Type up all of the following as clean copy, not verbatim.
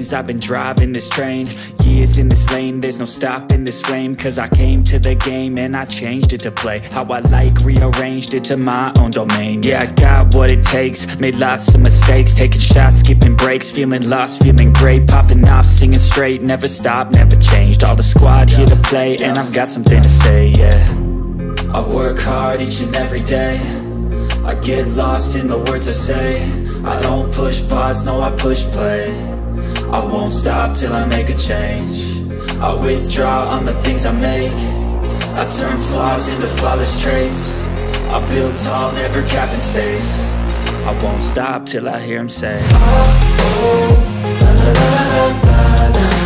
things. I've been driving this train, years in this lane. There's no stopping this flame, cause I came to the game and I changed it to play how I like, rearranged it to my own domain. Yeah, I got what it takes, made lots of mistakes, taking shots, skipping breaks, feeling lost, feeling great, popping off, singing straight, never stopped, never changed. All the squad here to play, and I've got something to say, yeah. I work hard each and every day, I get lost in the words I say. I don't push pause, no, I push play. I won't stop till I make a change. I withdraw on the things I make. I turn flaws into flawless traits. I build tall, never capped in space. I won't stop till I hear him say, oh, oh, la, la, la, la, la, la.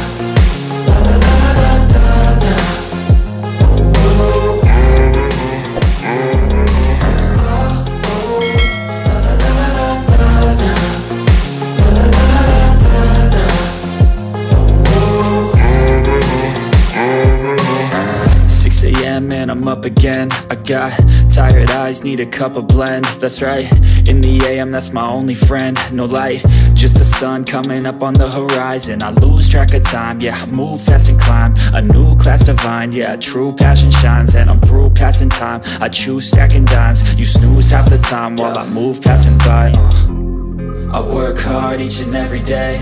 And I'm up again. I got tired eyes, need a cup of blend. That's right, in the AM, that's my only friend. No light, just the sun coming up on the horizon. I lose track of time, yeah, I move fast and climb a new class divine, yeah, true passion shines. And I'm through passing time, I choose stacking dimes. You snooze half the time while I move passing by. I work hard each and every day,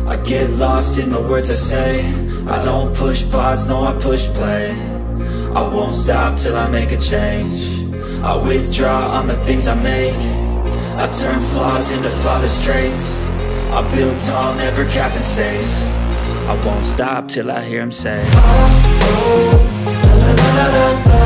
I get lost in the words I say. I don't push pause, no, I push play. I won't stop till I make a change. I withdraw on the things I make. I turn flaws into flawless traits. I build tall, never capped in space. I won't stop till I hear him say, oh, oh, la, la, la, la, la.